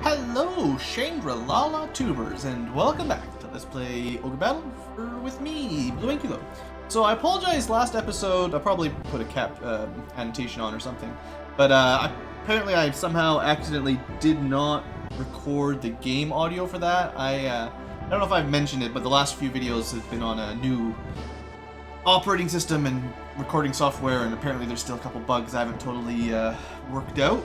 Hello, Shangrila tubers, and welcome back to Let's Play Ogre Battle with me, BlueAnkylo. So I apologize, last episode, I probably put a annotation on or something, but apparently I somehow accidentally did not record the game audio for that. I don't know if I've mentioned it, but the last few videos have been on a new operating system and recording software, and apparently there's still a couple bugs I haven't totally worked out.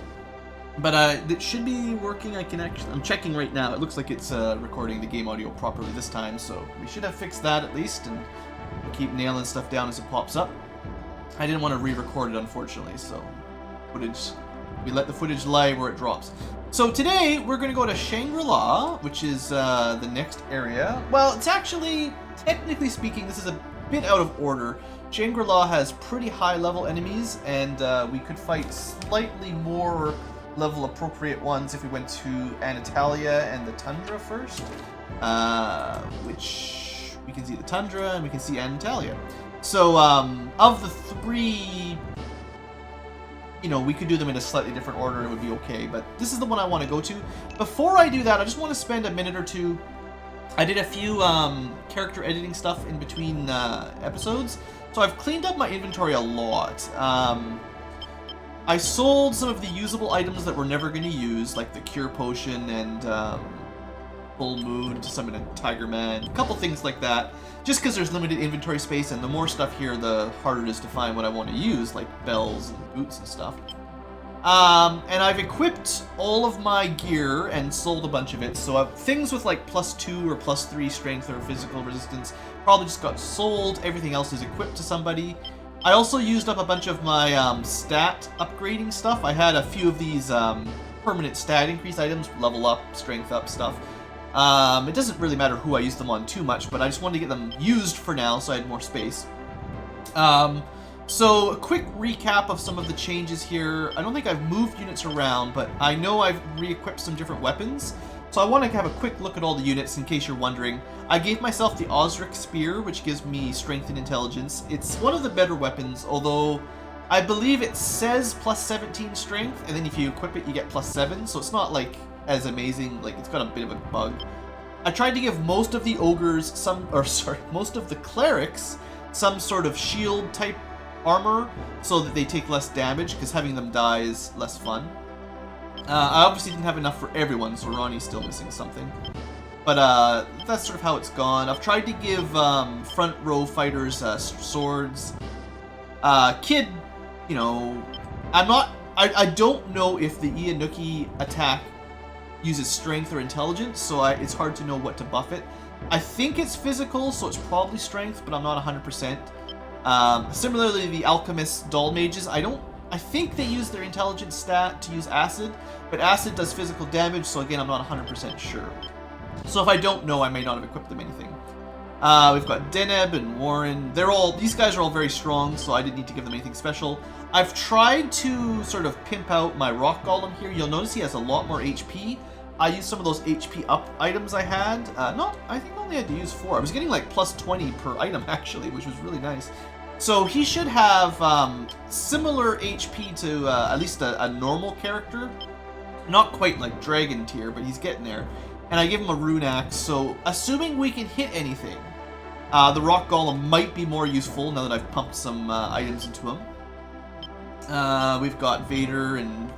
But it should be working. I'm checking right now. It looks like it's recording the game audio properly this time, so we should have fixed that at least, and we'll keep nailing stuff down as it pops up. I didn't want to re-record it, unfortunately, so we let the footage lie where it drops. So today, we're going to go to Shangrila, which is the next area. Well, it's actually, technically speaking, this is a bit out of order. Shangrila has pretty high-level enemies, and we could fight slightly more level appropriate ones if we went to Anatolia and the Tundra first, which we can see the Tundra and we can see Anatolia. So of the three, you know, we could do them in a slightly different order and it would be okay, but this is the one I want to go to. Before I do that, I just want to spend a minute or two. I did a few character editing stuff in between episodes, so I've cleaned up my inventory a lot. I sold some of the usable items that we're never going to use, like the Cure Potion and Full Moon to summon a Tiger Man, a couple things like that, just because there's limited inventory space, and the more stuff here, the harder it is to find what I want to use, like bells and boots and stuff. And I've equipped all of my gear and sold a bunch of it, so things with like +2 or +3 strength or physical resistance probably just got sold. Everything else is equipped to somebody. I also used up a bunch of my stat upgrading stuff. I had a few of these permanent stat increase items, level up, strength up stuff. It doesn't really matter who I use them on too much, but I just wanted to get them used for now so I had more space. So a quick recap of some of the changes here. I don't think I've moved units around, but I know I've re-equipped some different weapons. So I want to have a quick look at all the units in case you're wondering. I gave myself the Osric Spear, which gives me strength and intelligence. It's one of the better weapons, although I believe it says +17 strength, and then if you equip it, you get +7, so it's not like as amazing. Like, it's got a bit of a bug. I tried to give most of the ogres most of the clerics some sort of shield type armor so that they take less damage, because having them die is less fun. I obviously didn't have enough for everyone, so Ronnie's still missing something. But that's sort of how it's gone. I've tried to give front row fighters swords. Kid, you know, I don't know if the Ianuki attack uses strength or intelligence, so it's hard to know what to buff it. I think it's physical, so it's probably strength, but I'm not 100%. Similarly, the alchemist doll mages, I think they use their intelligence stat to use acid, but acid does physical damage, so again, I'm not 100% sure. So if I don't know, I may not have equipped them anything. We've got Deneb and Warren. These guys are all very strong, so I didn't need to give them anything special. I've tried to sort of pimp out my rock golem here. You'll notice he has a lot more HP. I used some of those HP up items I had. I think I only had to use 4. I was getting like +20 per item, actually, which was really nice. So he should have similar HP to at least a normal character. Not quite like dragon tier, but he's getting there. And I give him a rune axe, so assuming we can hit anything, the rock golem might be more useful now that I've pumped some items into him. We've got Vader and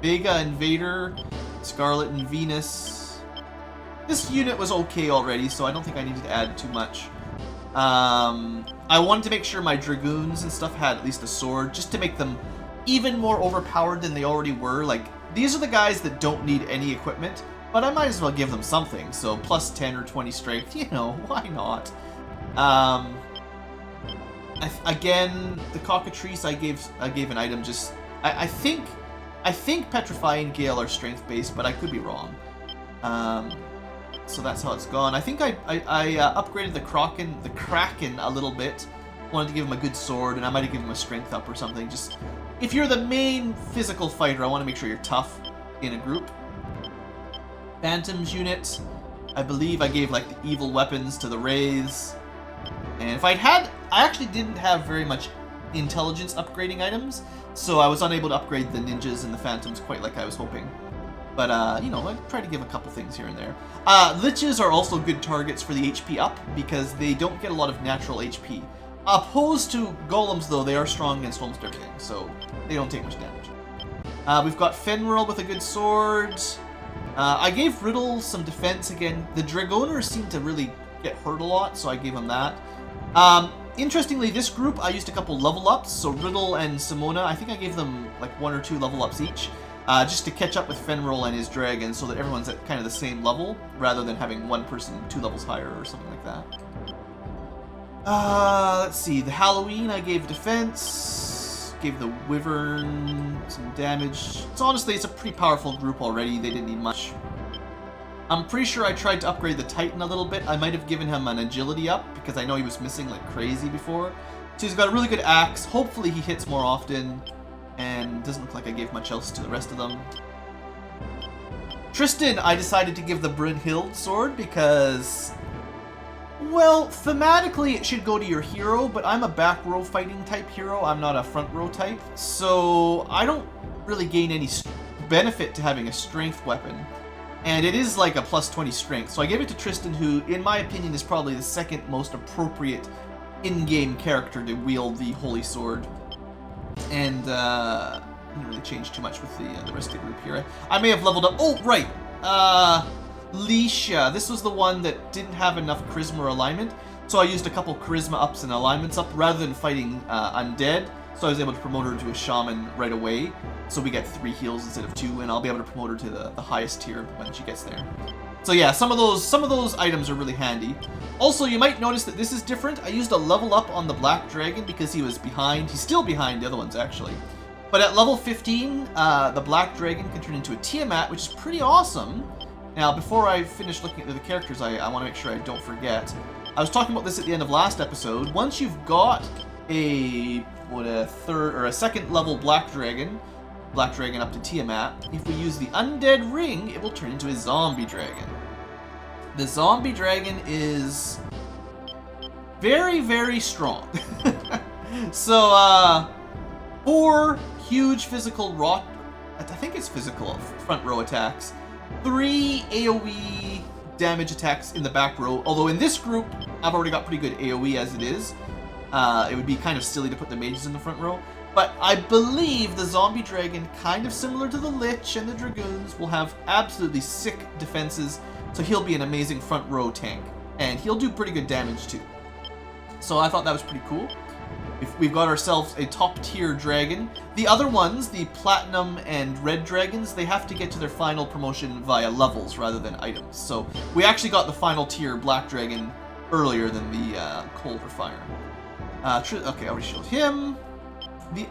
Vega and Vader, Scarlet and Venus. This unit was okay already, so I don't think I needed to add too much. I wanted to make sure my dragoons and stuff had at least a sword, just to make them even more overpowered than they already were. Like, these are the guys that don't need any equipment, but I might as well give them something, so +10 or 20 strength, you know, why not? Again, the Cockatrice, I gave an item just... I think Petrify and Gale are strength-based, but I could be wrong. So that's how it's gone. I think I upgraded the Kraken a little bit. Wanted to give him a good sword, and I might have given him a strength up or something. Just, if you're the main physical fighter, I want to make sure you're tough in a group. Phantom's unit, I believe I gave like the evil weapons to the Wraiths. And if I actually didn't have very much intelligence upgrading items, so I was unable to upgrade the ninjas and the phantoms quite like I was hoping. But, you know, I try to give a couple things here and there. Liches are also good targets for the HP up, because they don't get a lot of natural HP. Opposed to golems, though, they are strong against almost everything, so they don't take much damage. We've got Fenrir with a good sword. I gave Riddle some defense again. The Dragoners seem to really get hurt a lot, so I gave him that. Interestingly, this group, I used a couple level ups, so Riddle and Simona, I think I gave them like 1 or 2 level ups each, just to catch up with Fenrir and his dragon so that everyone's at kind of the same level, rather than having one person 2 levels higher or something like that. Let's see, the Halloween I gave defense, gave the Wyvern some damage. So honestly, it's a pretty powerful group already, they didn't need much. I'm pretty sure I tried to upgrade the Titan a little bit. I might have given him an agility up, because I know he was missing like crazy before. So he's got a really good axe, hopefully he hits more often, and doesn't look like I gave much else to the rest of them. Tristan, I decided to give the Brynhild sword because, well, thematically it should go to your hero, but I'm a back row fighting type hero, I'm not a front row type, so I don't really gain any benefit to having a strength weapon. And it is like a plus 20 strength, so I gave it to Tristan, who, in my opinion, is probably the second most appropriate in-game character to wield the Holy Sword. And, didn't really change too much with the rest of the group here. I may have leveled up. Oh, right! Leisha. This was the one that didn't have enough charisma or alignment, so I used a couple charisma ups and alignments up rather than fighting undead. So I was able to promote her to a shaman right away. So we get 3 heals instead of 2, and I'll be able to promote her to the highest tier when she gets there. So yeah, some of those items are really handy. Also, you might notice that this is different. I used a level up on the Black Dragon because he was behind. He's still behind the other ones, actually. But at level 15, the Black Dragon can turn into a Tiamat, which is pretty awesome. Now, before I finish looking at the characters, I want to make sure I don't forget. I was talking about this at the end of last episode. Once you've got a third or a second level Black Dragon up to Tiamat, if we use the Undead Ring, it will turn into a Zombie Dragon. The Zombie Dragon is very, very strong. So, 4 huge physical rock, I think it's physical front row attacks, 3 AoE damage attacks in the back row, although in this group, I've already got pretty good AoE as it is. It would be kind of silly to put the mages in the front row. But I believe the Zombie Dragon, kind of similar to the Lich and the Dragoons, will have absolutely sick defenses, so he'll be an amazing front row tank. And he'll do pretty good damage too. So I thought that was pretty cool. If we've got ourselves a top tier dragon. The other ones, the Platinum and Red Dragons, they have to get to their final promotion via levels rather than items. So we actually got the final tier Black Dragon earlier than the Cold or Fire. Okay, I already showed him.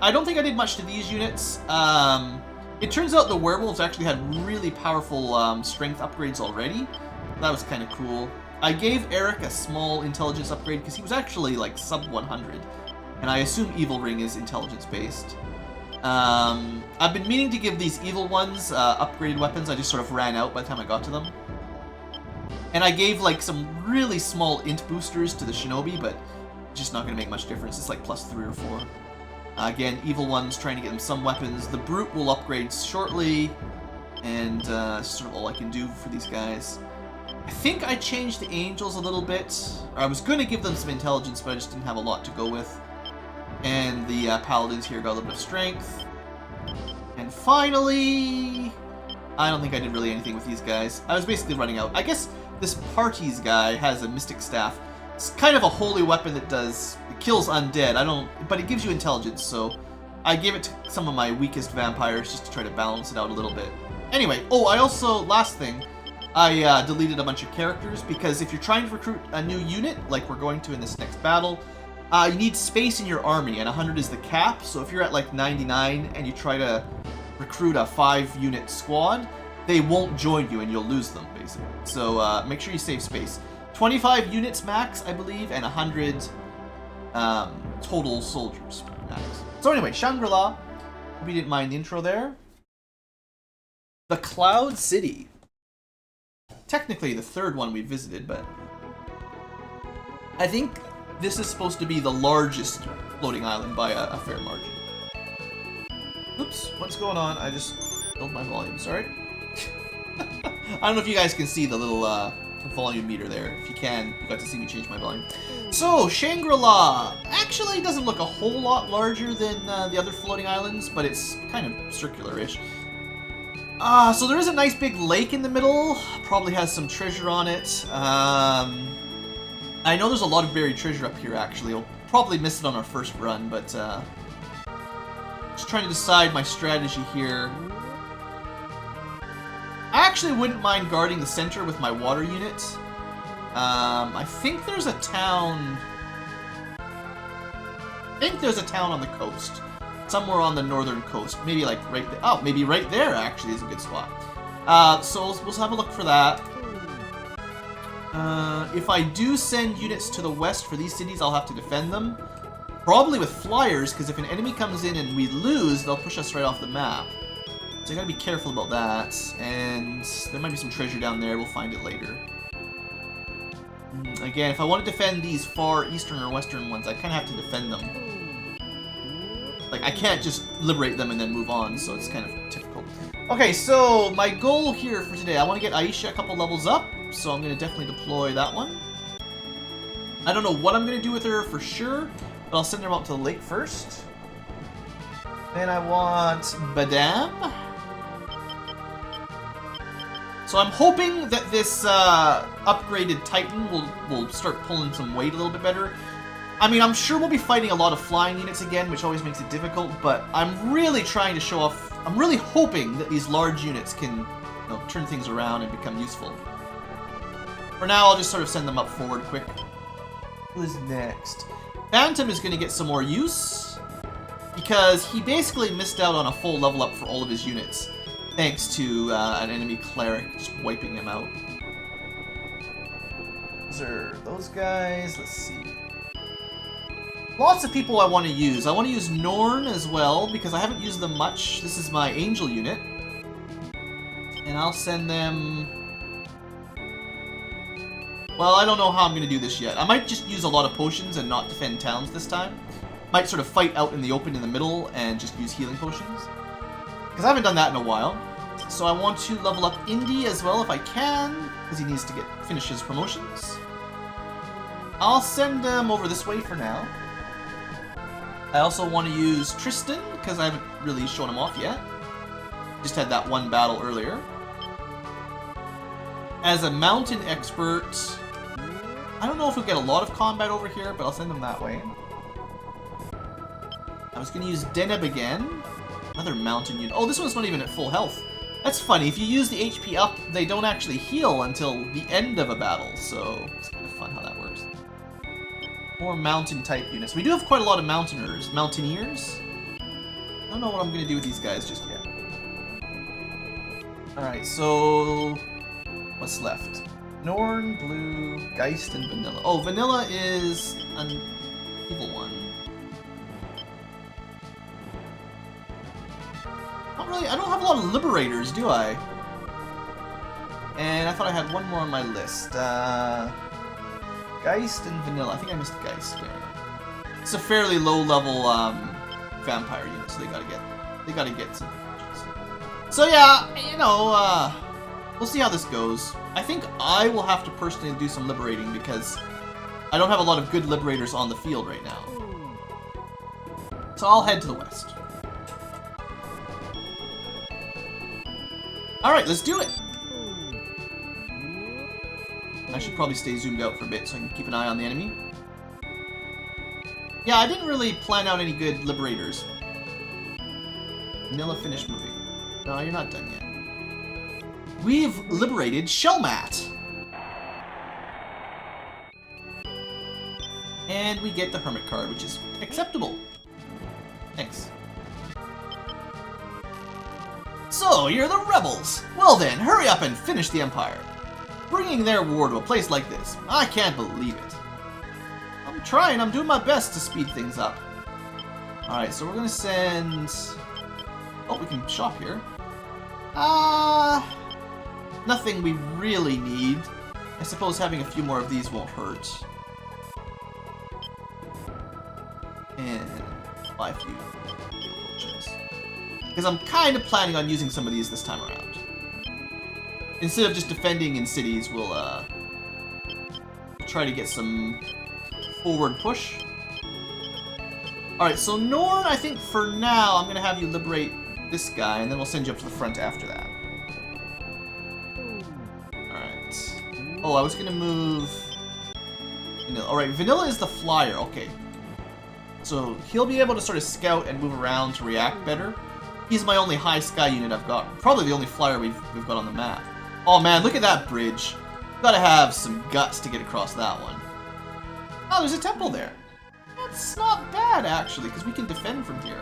I don't think I did much to these units. It turns out the werewolves actually had really powerful strength upgrades already. That was kind of cool. I gave Eric a small intelligence upgrade because he was actually like sub 100. And I assume Evil Ring is intelligence based. I've been meaning to give these evil ones upgraded weapons. I just sort of ran out by the time I got to them. And I gave like some really small int boosters to the Shinobi, but just not going to make much difference. It's like plus 3 or 4. Again, evil ones, trying to get them some weapons. The Brute will upgrade shortly, and that's sort of all I can do for these guys. I think I changed the Angels a little bit. I was going to give them some intelligence, but I just didn't have a lot to go with. And the Paladins here got a little bit of strength. And finally, I don't think I did really anything with these guys. I was basically running out. I guess this Parties guy has a Mystic Staff. It's kind of a holy weapon that kills undead. But it gives you intelligence, so I gave it to some of my weakest vampires just to try to balance it out a little bit. Anyway, I also, last thing, I deleted a bunch of characters because if you're trying to recruit a new unit, like we're going to in this next battle, you need space in your army, and 100 is the cap, so if you're at like 99 and you try to recruit a 5-unit squad, they won't join you and you'll lose them, basically. So make sure you save space. 25 units max, I believe, and 100 total soldiers max. So anyway, Shangrila. Hope you didn't mind the intro there. The Cloud City. Technically the 3rd one we visited, but I think this is supposed to be the largest floating island by a fair margin. Oops, what's going on? I just filled my volume, sorry. I don't know if you guys can see the little volume meter there. If you can, you got to see me change my volume. So, Shangrila actually doesn't look a whole lot larger than the other floating islands, but it's kind of circular-ish. So there is a nice big lake in the middle. Probably has some treasure on it. I know there's a lot of buried treasure up here, actually. We'll probably miss it on our first run, but just trying to decide my strategy here. I actually wouldn't mind guarding the center with my water unit. I think there's a town... on the coast. Somewhere on the northern coast. Maybe like right there. Oh, maybe right there actually is a good spot. So we'll have a look for that. If I do send units to the west for these cities, I'll have to defend them. Probably with flyers, because if an enemy comes in and we lose, they'll push us right off the map. So I gotta be careful about that. And there might be some treasure down there. We'll find it later. Again, if I want to defend these far eastern or western ones, I kind of have to defend them. Like, I can't just liberate them and then move on, so it's kind of difficult. Okay, so my goal here for today, I want to get Aisha a couple levels up, so I'm going to definitely deploy that one. I don't know what I'm going to do with her for sure, but I'll send her out to the lake first. Then I want Badam. So I'm hoping that this upgraded Titan will start pulling some weight a little bit better. I mean, I'm sure we'll be fighting a lot of flying units again, which always makes it difficult, but I'm really trying to show off... I'm really hoping that these large units can, you know, turn things around and become useful. For now, I'll just sort of send them up forward quick. Who's next? Phantom is going to get some more use, because he basically missed out on a full level up for all of his units, thanks to an enemy cleric just wiping him out. Those are those guys. Let's see. Lots of people I want to use. I want to use Norn as well, because I haven't used them much. This is my angel unit. And I'll send them... Well, I don't know how I'm going to do this yet. I might just use a lot of potions and not defend towns this time. Might sort of fight out in the open in the middle and just use healing potions. Because I haven't done that in a while. So I want to level up Indy as well if I can, because he needs to finish his promotions. I'll send them over this way for now. I also want to use Tristan, because I haven't really shown him off yet. Just had that one battle earlier. As a mountain expert, I don't know if we'll get a lot of combat over here, but I'll send him that way. I was going to use Deneb again. Another mountain unit. Oh, this one's not even at full health. That's funny. If you use the HP up, they don't actually heal until the end of a battle, so it's kind of fun how that works. More mountain-type units. We do have quite a lot of mountaineers. I don't know what I'm going to do with these guys just yet. Alright, so... what's left? Norn, Blue, Geist, and Vanilla. Oh, Vanilla is an evil one. Not really, I don't have a lot of Liberators, do I? And I thought I had one more on my list. Geist and Vanilla. I think I missed Geist. There. It's a fairly low-level vampire unit, so they gotta get some matches. So yeah, you know, we'll see how this goes. I think I will have to personally do some liberating because I don't have a lot of good liberators on the field right now. So I'll head to the west. Alright, let's do it! I should probably stay zoomed out for a bit so I can keep an eye on the enemy. Yeah, I didn't really plan out any good liberators. Vanilla finished moving. No, you're not done yet. We've liberated Shellmat! And we get the Hermit card, which is acceptable. Thanks. So, you're the rebels! Well then, hurry up and finish the Empire. Bringing their war to a place like this, I can't believe it. I'm trying, I'm doing my best to speed things up. Alright, so we're gonna send... Oh, we can shop here. Nothing we really need. I suppose having a few more of these won't hurt. And buy a few potions. Because I'm kind of planning on using some of these this time around. Instead of just defending in cities, we'll try to get some forward push. Alright, so Norn, I think for now, I'm going to have you liberate this guy, and then we'll send you up to the front after that. Alright. Oh, I was going to move... Vanilla. Alright, Vanilla is the flyer, okay. So he'll be able to sort of scout and move around to react better. He's my only high sky unit I've got. Probably the only flyer we've got on the map. Oh man, look at that bridge. Gotta have some guts to get across that one. Oh, there's a temple there. That's not bad, actually, because we can defend from here.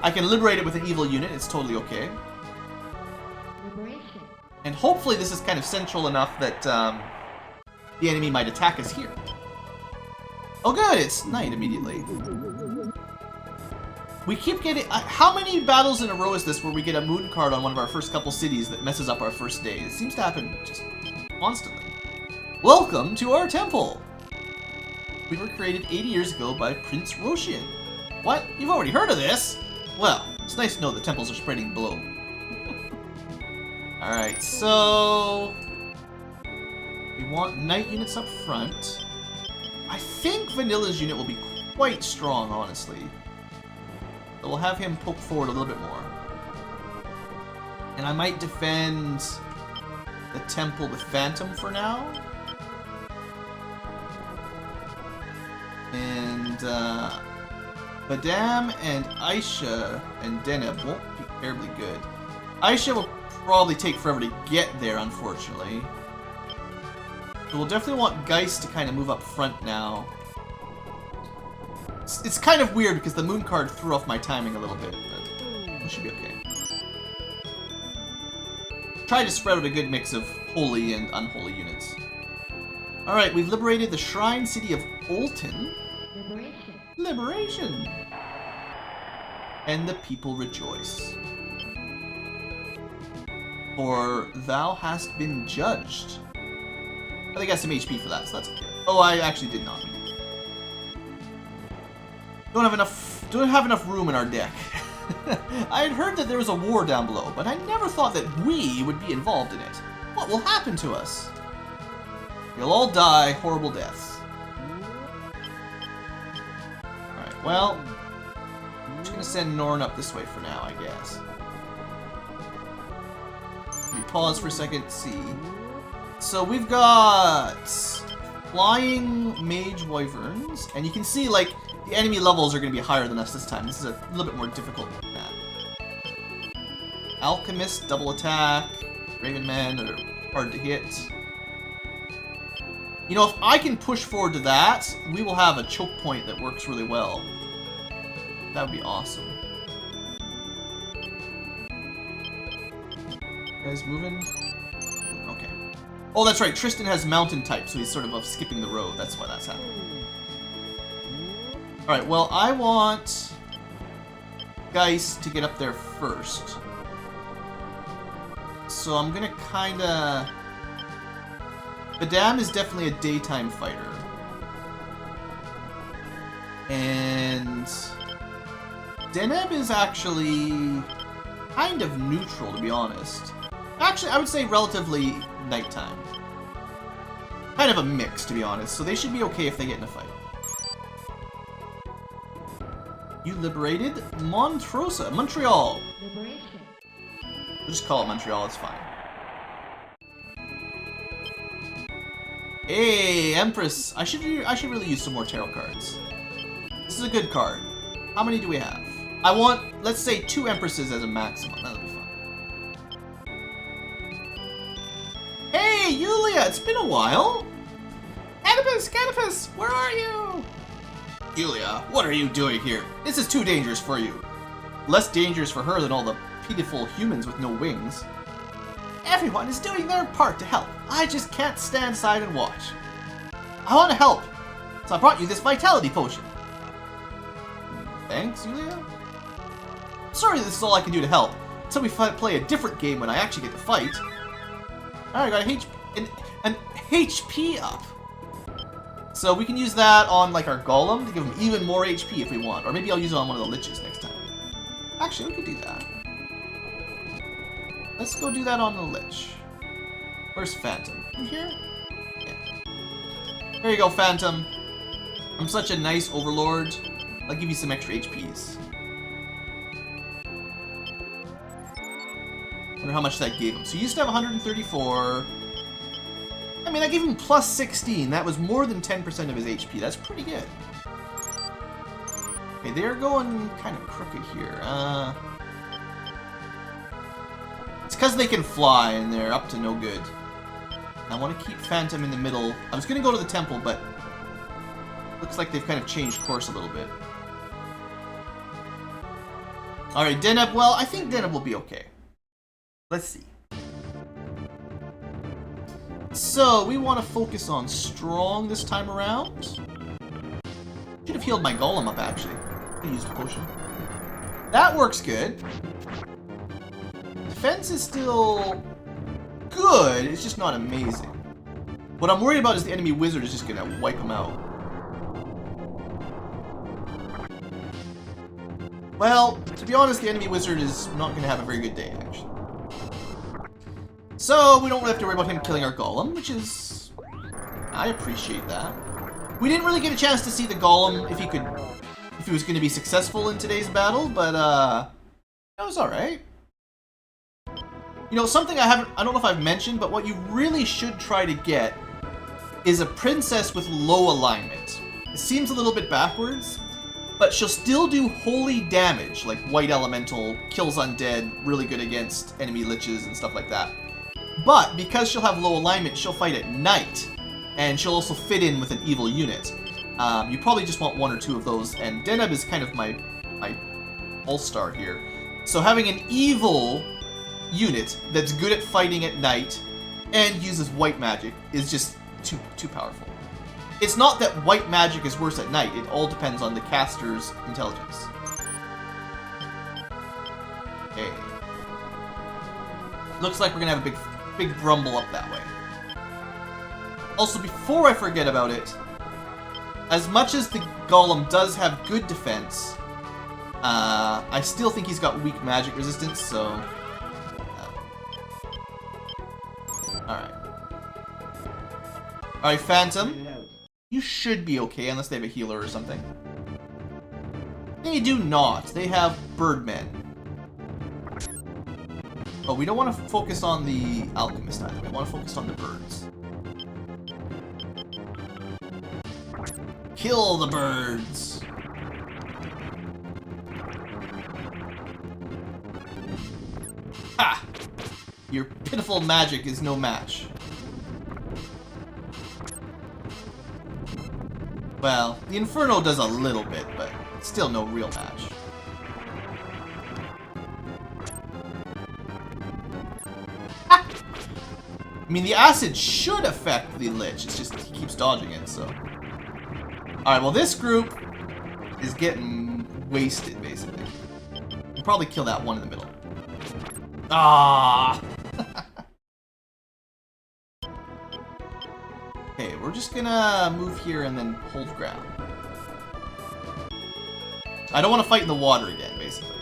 I can liberate it with an evil unit. It's totally okay. Liberation. And hopefully this is kind of central enough that the enemy might attack us here. Oh good, it's night immediately. We keep getting... how many battles in a row is this where we get a moon card on one of our first couple cities that messes up our first day? It seems to happen just constantly. Welcome to our temple! We were created 80 years ago by Prince Roshian. What? You've already heard of this? Well, it's nice to know the temples are spreading below. Alright, so... we want knight units up front. I think Vanilla's unit will be quite strong, honestly. So we'll have him poke forward a little bit more. And I might defend the temple with Phantom for now. And Badam and Aisha and Deneb won't be terribly good. Aisha will probably take forever to get there, unfortunately. So we'll definitely want Geist to kind of move up front now. It's kind of weird because the moon card threw off my timing a little bit, but it should be okay. Try to spread out a good mix of holy and unholy units. Alright, we've liberated the shrine city of Olton. Liberation. Liberation! And the people rejoice. For thou hast been judged. I think I got some HP for that, so that's okay. Oh, I actually did not mean it. Don't have enough room in our deck. I had heard that there was a war down below, but I never thought that we would be involved in it. What will happen to us? You'll all die horrible deaths. Alright, well, I'm just gonna send Norn up this way for now, I guess. Let me pause for a second, see. So we've got flying mage wyverns, and you can see, like, the enemy levels are going to be higher than us this time. This is a little bit more difficult map. Alchemist, double attack, Raven Men are hard to hit. You know, if I can push forward to that, we will have a choke point that works really well. That would be awesome. You guys moving? Okay. Oh, that's right. Tristan has mountain type, so he's sort of skipping the road. That's why that's happening. Alright, well, I want Geist to get up there first. So I'm gonna kinda... Badam is definitely a daytime fighter. And... Deneb is actually kind of neutral, to be honest. Actually, I would say relatively nighttime. Kind of a mix, to be honest, so they should be okay if they get in a fight. You liberated Montreal. Liberation. We'll just call it Montreal, it's fine. Hey, Empress! I should really use some more tarot cards. This is a good card. How many do we have? I want, let's say, 2 Empresses as a maximum. That'll be fun. Hey, Yulia! It's been a while! Canopus! Where are you? Yulia, what are you doing here? This is too dangerous for you. Less dangerous for her than all the pitiful humans with no wings. Everyone is doing their part to help. I just can't stand aside and watch. I want to help, so I brought you this vitality potion. Thanks, Yulia. Sorry this is all I can do to help, until we play a different game when I actually get to fight. Alright, I got an HP up. So we can use that on like our golem to give him even more HP if we want. Or maybe I'll use it on one of the liches next time. Actually, we could do that. Let's go do that on the lich. Where's Phantom? In here? Yeah. There you go, Phantom. I'm such a nice overlord. I'll give you some extra HPs. Wonder how much that gave him. So you used to have 134. I mean, I gave him plus 16. That was more than 10% of his HP. That's pretty good. Okay, they're going kind of crooked here. It's because they can fly and they're up to no good. I want to keep Phantom in the middle. I was going to go to the temple, but looks like they've kind of changed course a little bit. Alright, Deneb. Well, I think Deneb will be okay. Let's see. So, we want to focus on strong this time around. Should have healed my golem up, actually. I used a potion. That works good. Defense is still good, it's just not amazing. What I'm worried about is the enemy wizard is just going to wipe him out. Well, to be honest, the enemy wizard is not going to have a very good day, actually. So, we don't really have to worry about him killing our golem, which is... I appreciate that. We didn't really get a chance to see the golem if he was going to be successful in today's battle, but, that was alright. You know, something I don't know if I've mentioned, but what you really should try to get is a princess with low alignment. It seems a little bit backwards, but she'll still do holy damage, like White Elemental, kills undead, really good against enemy liches and stuff like that. But because she'll have low alignment, she'll fight at night, and she'll also fit in with an evil unit. You probably just want one or two of those, and Deneb is kind of my all-star here. So having an evil unit that's good at fighting at night and uses white magic is just too powerful. It's not that white magic is worse at night, it all depends on the caster's intelligence. Okay. Looks like we're gonna have a big grumble up that way. Also, before I forget about it, as much as the golem does have good defense, I still think he's got weak magic resistance, so... Alright. Alright, Phantom. You should be okay, unless they have a healer or something. They do not. They have birdmen. But we don't want to focus on the alchemist either. We want to focus on the birds. Kill the birds! Ha! Your pitiful magic is no match. Well, the Inferno does a little bit, but still no real match. Ha! I mean, the acid should affect the Lich, it's just he keeps dodging it, so... Alright, well this group is getting wasted, basically. We'll probably kill that one in the middle. Ah! Okay, we're just gonna move here and then hold ground. I don't want to fight in the water again, basically.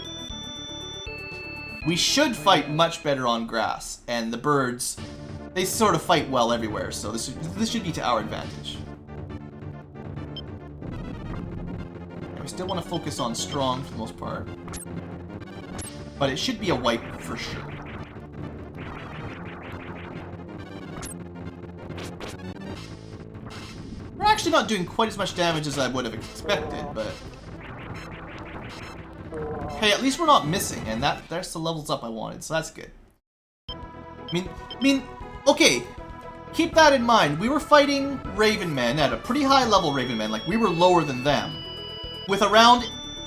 We should fight much better on grass, and the birds, they sort of fight well everywhere, so this should be to our advantage. And we still want to focus on strong for the most part. But it should be a wipe for sure. We're actually not doing quite as much damage as I would have expected, but... Hey, at least we're not missing, and that's the levels up I wanted, so that's good. I mean, okay, keep that in mind. We were fighting Ravenmen at a pretty high level Ravenmen, like we were lower than them. With around,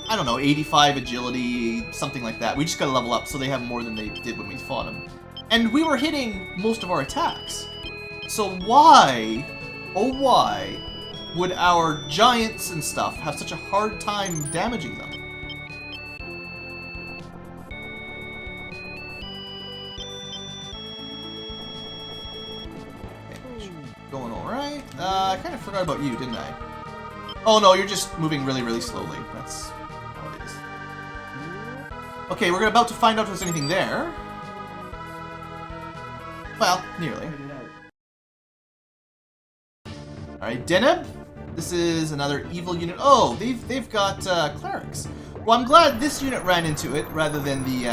I don't know, 85 agility, something like that. We just gotta level up so they have more than they did when we fought them. And we were hitting most of our attacks. So why, oh why, would our giants and stuff have such a hard time damaging them? going alright. I kind of forgot about you, didn't I? Oh no, you're just moving really, really slowly. That's how it is. Okay, we're about to find out if there's anything there. Well, nearly. Alright, Deneb. This is another evil unit. Oh, they've got clerics. Well, I'm glad this unit ran into it rather than the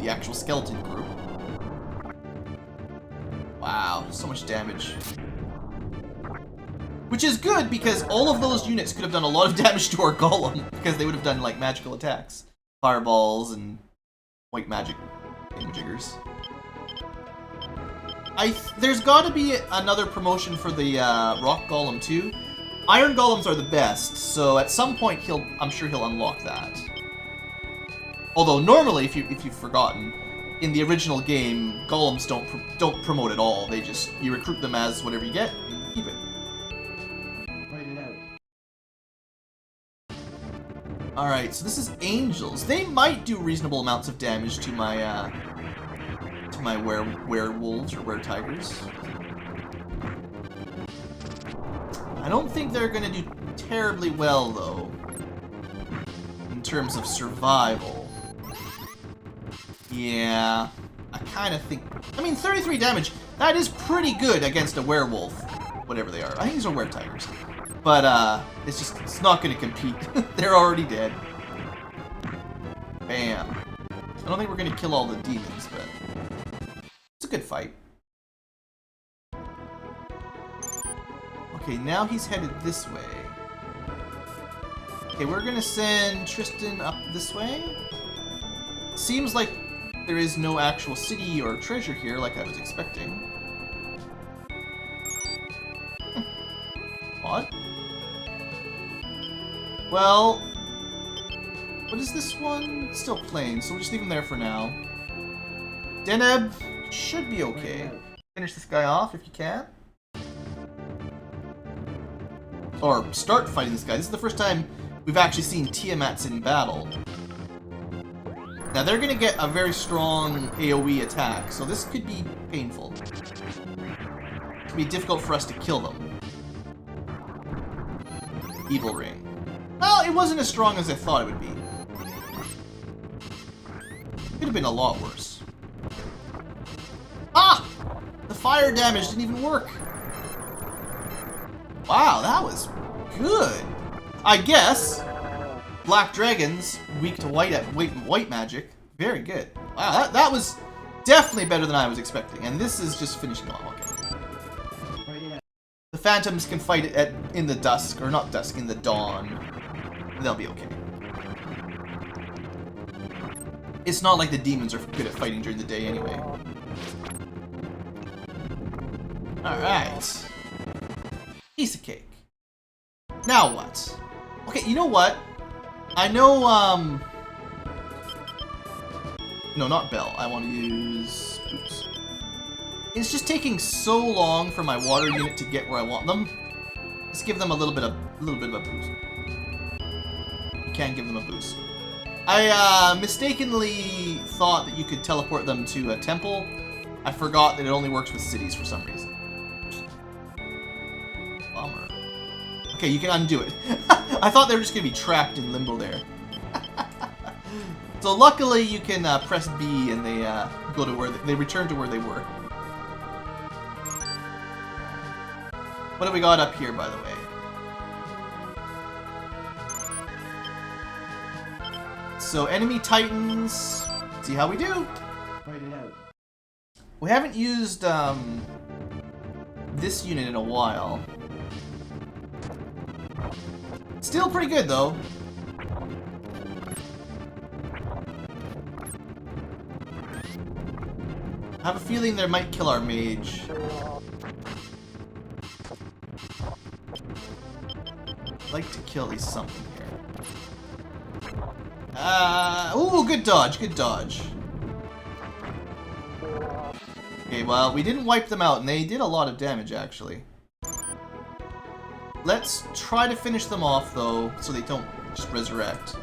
actual skeleton group. Wow, so much damage. Which is good because all of those units could have done a lot of damage to our golem because they would have done like magical attacks, fireballs and white magic jiggers. There's got to be another promotion for the rock golem too. Iron golems are the best, so at some point I'm sure he'll unlock that. Although normally, if you've forgotten, in the original game, golems don't promote at all. They just you recruit them as whatever you get and keep it. Write it out. All right, so this is angels. They might do reasonable amounts of damage to my werewolves or were-tigers. I don't think they're going to do terribly well, though, in terms of survival. Yeah, I kind of think... I mean, 33 damage, that is pretty good against a werewolf, whatever they are. I think these are were-tigers. But, it's not going to compete. They're already dead. Bam. I don't think we're going to kill all the demons, but it's a good fight. Okay, now he's headed this way. Okay, we're gonna send Tristan up this way. Seems like there is no actual city or treasure here like I was expecting. Odd. Well, what is this one? It's still plain, so we'll just leave him there for now. Deneb should be okay. Finish this guy off if you can. Or start fighting this guy. This is the first time we've actually seen Tiamats in battle. Now they're going to get a very strong AoE attack, so this could be painful. It could be difficult for us to kill them. Evil Ring. Well, it wasn't as strong as I thought it would be. Could have been a lot worse. Ah! The fire damage didn't even work. Wow, that was good. I guess Black Dragons weak to white magic. Very good. Wow, that was definitely better than I was expecting. And this is just finishing off. Okay. The Phantoms can fight it in the dusk, or not dusk, in the dawn. They'll be okay. It's not like the demons are good at fighting during the day anyway. Alright. Piece of cake. Now what? Okay, you know what? I know, no, not Bell. I want to use... Oops. It's just taking so long for my water unit to get where I want them. Let's give them a little bit of a boost. You can give them a boost. I mistakenly thought that you could teleport them to a temple. I forgot that it only works with cities for some reason. Bummer. Okay, you can undo it. I thought they were just going to be trapped in limbo there. So luckily you can press B and they go to where they return to where they were. What have we got up here, by the way? So enemy titans. See how we do. Write it out. We haven't used this unit in a while. Still pretty good though. I have a feeling they might kill our mage. I'd like to kill at least something here. Ooh, good dodge, good dodge. Okay, well, we didn't wipe them out, and they did a lot of damage, actually. Let's try to finish them off, though, so they don't just resurrect.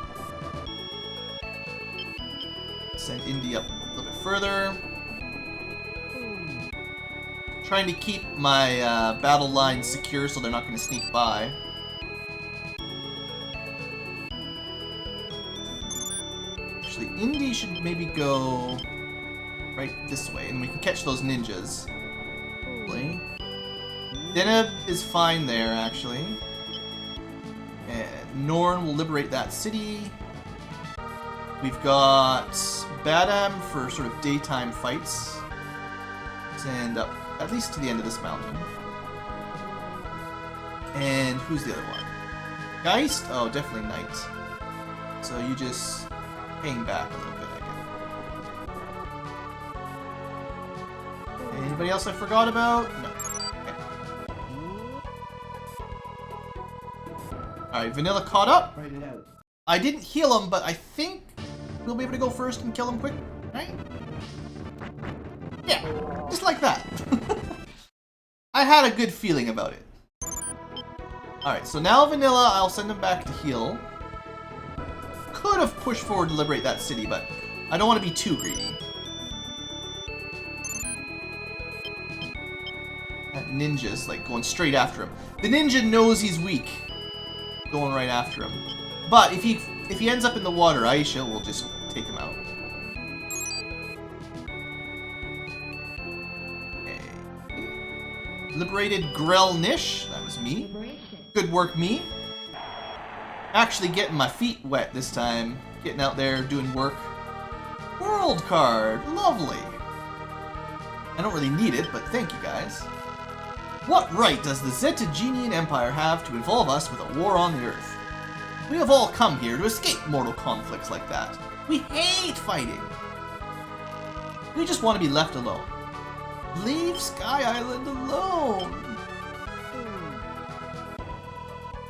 Send Indy up a little bit further. Trying to keep my battle lines secure so they're not going to sneak by. Actually, Indy should maybe go right this way, and we can catch those ninjas. Deneb is fine there, actually. And Norn will liberate that city. We've got Badam for sort of daytime fights. And up at least to the end of this mountain. And who's the other one? Geist? Oh, definitely Knight. So you just hang back a little bit, I guess. Anybody else I forgot about? No. Alright, Vanilla caught up. Write it out. I didn't heal him, but I think we'll be able to go first and kill him quick, right? Yeah, just like that. I had a good feeling about it. Alright, so now Vanilla, I'll send him back to heal. Could have pushed forward to liberate that city, but I don't want to be too greedy. That ninja's like going straight after him. The ninja knows he's weak. Going right after him. But if he ends up in the water, Aisha will just take him out. Okay. Liberated Grell Nish. That was me. Good work, me. Actually getting my feet wet this time. Getting out there, doing work. World card. Lovely. I don't really need it, but thank you guys. What right does the Zetagenian Empire have to involve us with a war on the Earth? We have all come here to escape mortal conflicts like that. We hate fighting. We just want to be left alone. Leave Sky Island alone.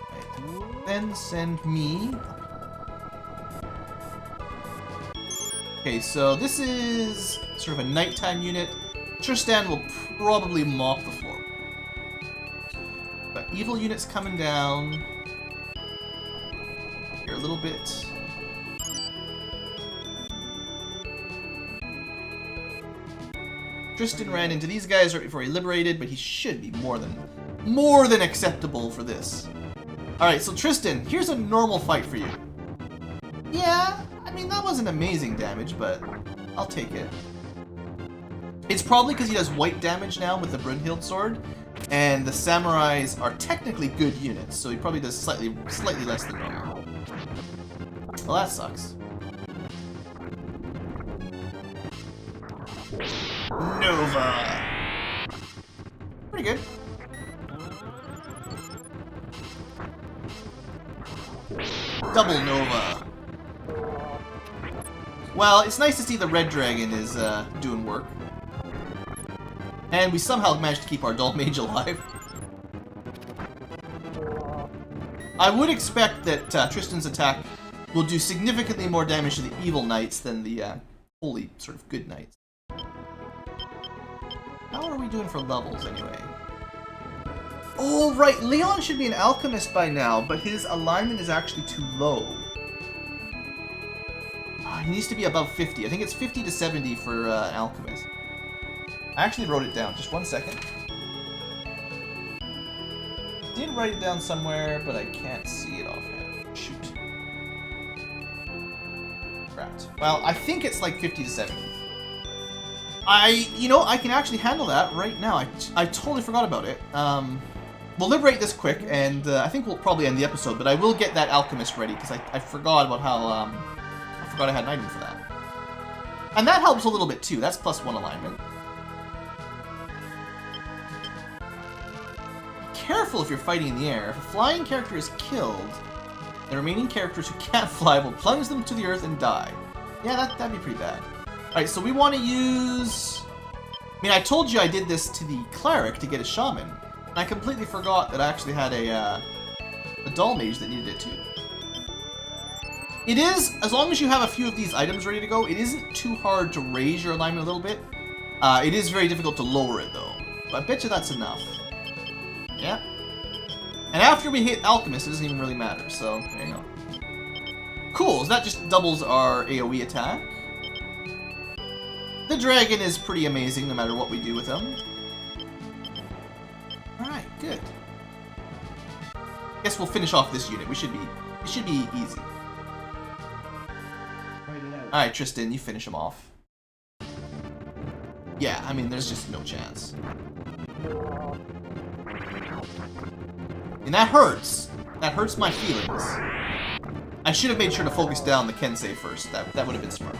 Right. Then send me. Okay, so this is sort of a nighttime unit. Tristan will probably mop the floor. But evil units coming down. Here a little bit. Tristan ran into these guys right before he liberated, but he should be more than acceptable for this. Alright, so Tristan, here's a normal fight for you. Yeah, I mean, that wasn't amazing damage, but I'll take it. It's probably because he does white damage now with the Brunhild sword, and the samurais are technically good units, so he probably does slightly less than normal. Well, that sucks. Nova! Pretty good. Double Nova. Well, it's nice to see the red dragon is doing work. And we somehow managed to keep our Dull Mage alive. I would expect that Tristan's attack will do significantly more damage to the evil knights than the holy sort of good knights. How are we doing for levels anyway? Oh, right, Leon should be an alchemist by now, but his alignment is actually too low. He needs to be above 50. I think it's 50 to 70 for an alchemist. I actually wrote it down. Just one second. Did write it down somewhere, but I can't see it offhand. Shoot. Right. Well, I think it's like 50 to 70. I can actually handle that right now. I totally forgot about it. We'll liberate this quick, and I think we'll probably end the episode, but I will get that alchemist ready, because I forgot about how, I forgot I had an item for that. And that helps a little bit too. That's +1 alignment. Careful if you're fighting in the air. If a flying character is killed, the remaining characters who can't fly will plunge them to the earth and die. Yeah, that'd be pretty bad. Alright, so we want to use... I mean, I told you I did this to the cleric to get a shaman. And I completely forgot that I actually had a Dull Mage that needed it too. It is, as long as you have a few of these items ready to go, it isn't too hard to raise your alignment a little bit. It is very difficult to lower it though. But I bet you that's enough. Yeah. And after we hit Alchemist, it doesn't even really matter, so there you go. Cool, so that just doubles our AoE attack. The dragon is pretty amazing no matter what we do with him. good. Guess we'll finish off this unit. It should be easy. Write it out. Alright, Tristan, you finish him off. Yeah, I mean, there's just no chance. And that hurts. That hurts my feelings. I should have made sure to focus down the Kensei first. That would have been smart.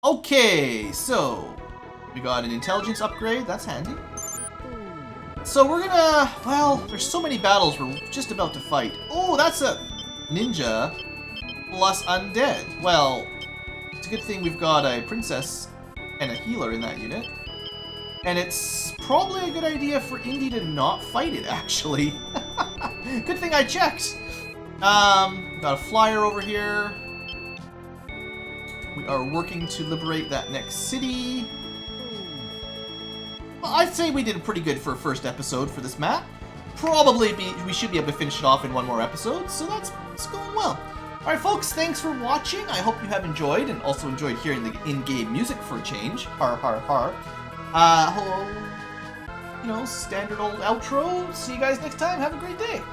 Okay, so we got an intelligence upgrade. That's handy. So we're gonna... Well, there's so many battles we're just about to fight. Oh, that's a ninja plus undead. Well, it's a good thing we've got a princess and a healer in that unit. And it's probably a good idea for Indy to not fight it, actually. Good thing I checked. Got a flyer over here. We are working to liberate that next city. Well, I'd say we did pretty good for a first episode for this map. We should be able to finish it off in one more episode, so that's going well. Alright folks, thanks for watching. I hope you have enjoyed, and also enjoyed hearing the in-game music for a change. Har har har. You know, standard old outro. See you guys next time. Have a great day.